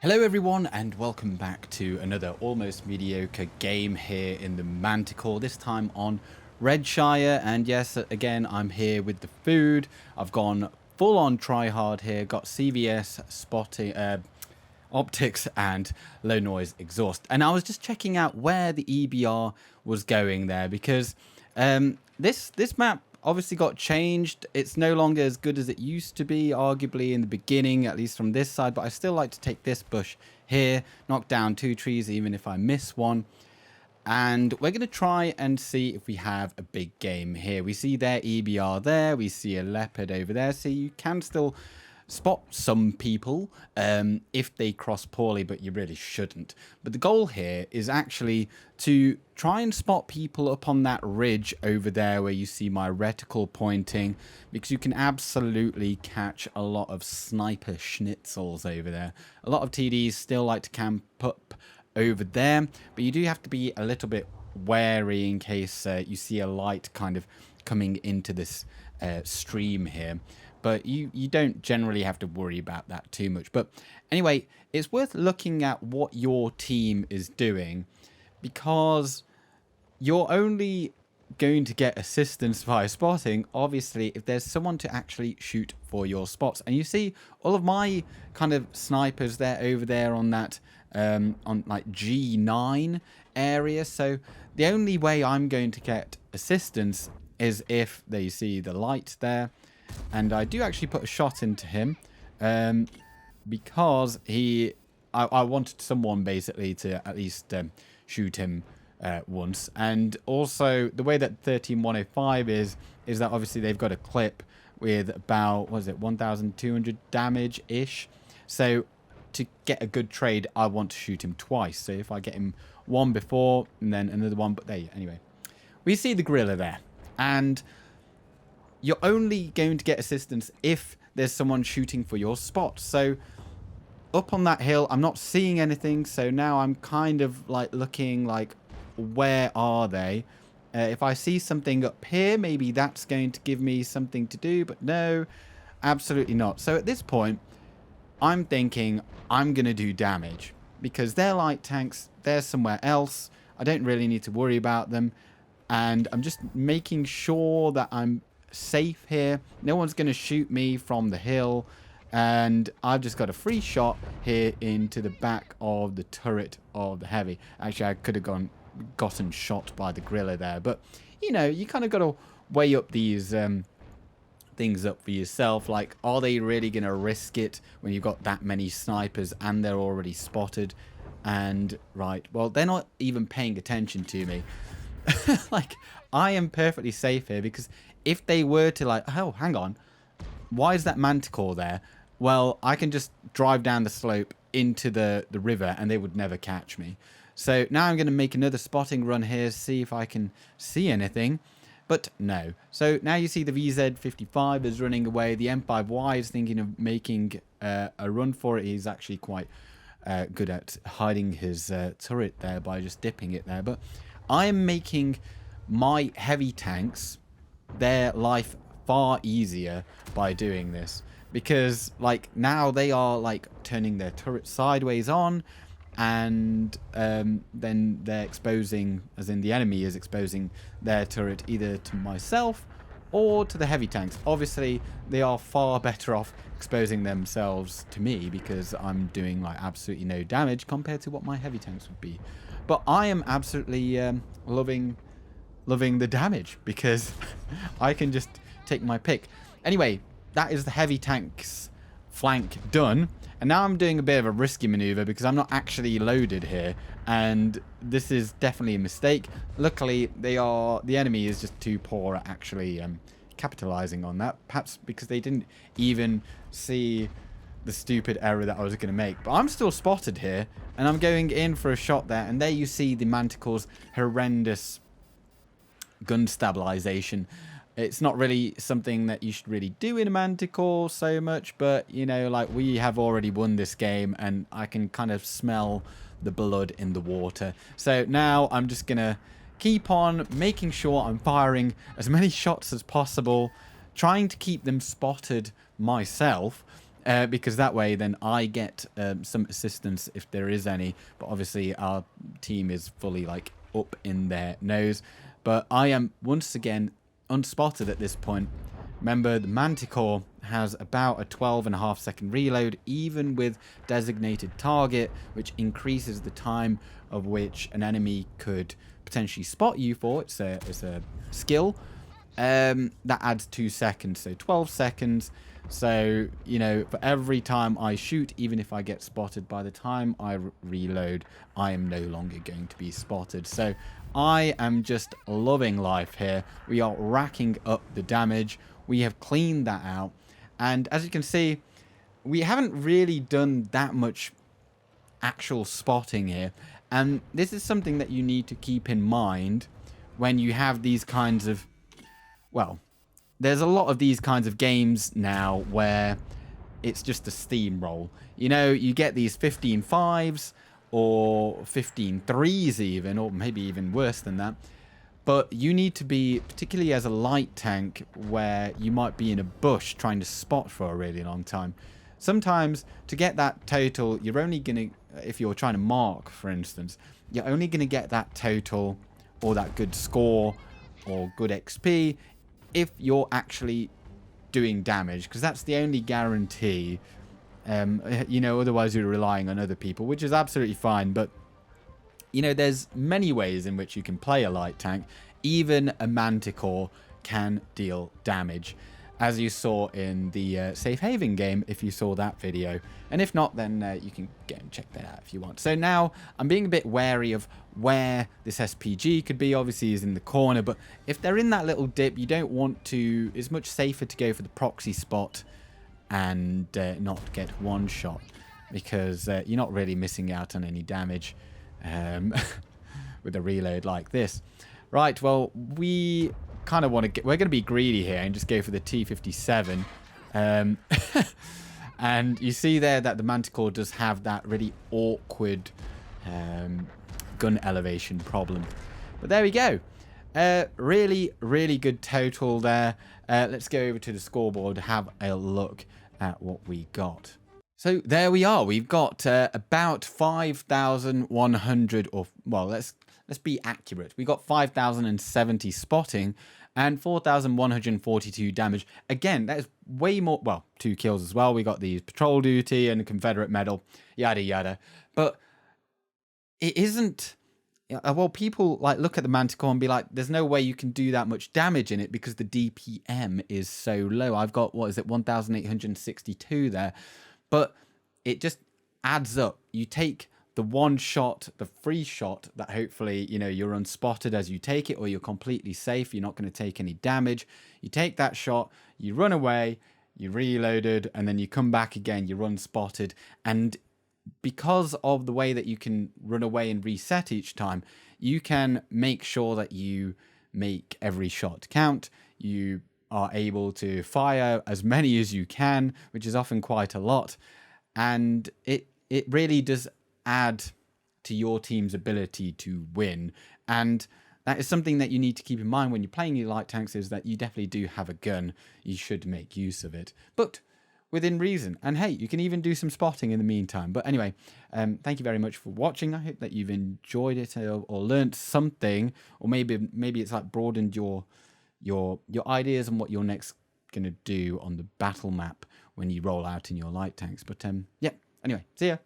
Hello everyone and welcome back to another almost mediocre game here in the Manticore, this time on Redshire. And yes, again I'm here with the food. I've gone full on try hard here, got CVS, spotting, optics and low noise exhaust. And I was just checking out where the EBR was going there because this map obviously got changed. It's no longer as good as it used to be, arguably in the beginning, at least from this side, but I still like to take this bush here, knock down 2 trees even if I miss one. And we're going to try and see if we have a big game here. We see their EBR there, we see a leopard over there, so you can still spot some people if they cross poorly, but you really shouldn't. But the goal here is actually to try and spot people up on that ridge over there where you see my reticle pointing, because you can absolutely catch a lot of sniper schnitzels over there. A lot of TDs still like to camp up over there, but you do have to be a little bit wary in case you see a light kind of coming into this stream here. But you don't generally have to worry about that too much. But anyway, it's worth looking at what your team is doing, because you're only going to get assistance via spotting, obviously, if there's someone to actually shoot for your spots. And you see all of my kind of snipers there over there on that, on like G9 area. So the only way I'm going to get assistance is if they see the light there. And I do actually put a shot into him because I wanted someone basically to at least shoot him once. And also the way that 13105 is that obviously they've got a clip with about, what is it, 1,200 damage-ish. So to get a good trade, I want to shoot him twice. So if I get him one before and then another one, but there you go. Anyway, we see the gorilla there. And you're only going to get assistance if there's someone shooting for your spot. So up on that hill, I'm not seeing anything. So now I'm kind of like looking like, where are they? If I see something up here, maybe that's going to give me something to do. But no, absolutely not. So at this point, I'm thinking I'm going to do damage, because they're light tanks. They're somewhere else. I don't really need to worry about them. And I'm just making sure that I'm safe here. No one's going to shoot me from the hill, and I've just got a free shot here into the back of the turret of the heavy. Actually, I could have gotten shot by the gorilla there, but you know, you kind of got to weigh up these things up for yourself. Like, are they really going to risk it when you've got that many snipers and they're already spotted? And right, well, they're not even paying attention to me. Like, I am perfectly safe here, because if they were to like, oh, hang on, why is that Manticore there? Well, I can just drive down the slope into the river and they would never catch me. So now I'm going to make another spotting run here, see if I can see anything. But no. So now you see the VZ55 is running away. The M5Y is thinking of making a run for it. He's actually quite good at hiding his turret there by just dipping it there. But I am making my heavy tanks their life far easier by doing this, because like now they are like turning their turret sideways on, and then they're exposing, as in the enemy is exposing their turret either to myself or to the heavy tanks. Obviously they are far better off exposing themselves to me, because I'm doing like absolutely no damage compared to what my heavy tanks would be. But I am absolutely loving the damage, because I can just take my pick. Anyway, that is the heavy tanks flank done. And now I'm doing a bit of a risky maneuver, because I'm not actually loaded here, and this is definitely a mistake. Luckily, the enemy is just too poor at actually capitalizing on that, perhaps because they didn't even see the stupid error that I was going to make. But I'm still spotted here, and I'm going in for a shot there, and there you see the Manticore's horrendous gun stabilization. It's not really something that you should really do in a Manticore so much, but you know, like, we have already won this game and I can kind of smell the blood in the water. So now I'm just gonna keep on making sure I'm firing as many shots as possible, trying to keep them spotted myself, because that way then I get some assistance if there is any. But obviously our team is fully like up in their nose. But I am once again unspotted at this point. Remember, the Manticore has about a 12.5-second reload, even with designated target, which increases the time of which an enemy could potentially spot you for. It's a skill. That adds 2 seconds, so 12 seconds. So, you know, for every time I shoot, even if I get spotted, by the time I reload, I am no longer going to be spotted. So I am just loving life here. We are racking up the damage. We have cleaned that out. And as you can see, we haven't really done that much actual spotting here. And this is something that you need to keep in mind when you have these kinds of, well, there's a lot of these kinds of games now where it's just a steamroll. You know, you get these 15-5s or 15-3s even, or maybe even worse than that. But you need to be, particularly as a light tank, where you might be in a bush trying to spot for a really long time. Sometimes to get that total, you're only going to, if you're trying to mark, for instance, you're only going to get that total or that good score or good XP if you're actually doing damage, because that's the only guarantee. You know, otherwise you're relying on other people, which is absolutely fine. But you know, there's many ways in which you can play a light tank. Even a Manticore can deal damage, as you saw in the Safe Haven game, if you saw that video. And if not, then you can go and check that out if you want. So now I'm being a bit wary of where this SPG could be. Obviously is in the corner, but if they're in that little dip, you don't want to, it's much safer to go for the proxy spot and not get one shot, because you're not really missing out on any damage with a reload like this. Right, well, we kind of want to get, we're going to be greedy here and just go for the T57. And you see there that the Manticore does have that really awkward gun elevation problem. But there we go. Really, really good total there. Let's go over to the scoreboard, have a look at what we got. So there we are. We've got about 5,100, or well, let's be accurate. We got 5,070 spotting and 4,142 damage. Again, that is way more. Well, 2 kills as well. We got the patrol duty and the Confederate medal, yada yada. But it isn't. Well, people like look at the Manticore and be like, "There's no way you can do that much damage in it because the DPM is so low." I've got, what is it, 1,862 there. But it just adds up. You take the one shot, the free shot that hopefully, you know, you're unspotted as you take it, or you're completely safe. You're not going to take any damage. You take that shot, you run away, you reloaded, and then you come back again, you're unspotted. And because of the way that you can run away and reset each time, you can make sure that you make every shot count. You are able to fire as many as you can, which is often quite a lot. And it really does add to your team's ability to win. And that is something that you need to keep in mind when you're playing your light tanks, is that you definitely do have a gun. You should make use of it, but within reason. And hey, you can even do some spotting in the meantime. But anyway, thank you very much for watching. I hope that you've enjoyed it or learned something, or maybe it's like broadened your ideas on what you're next going to do on the battle map when you roll out in your light tanks. But yeah, anyway, see ya.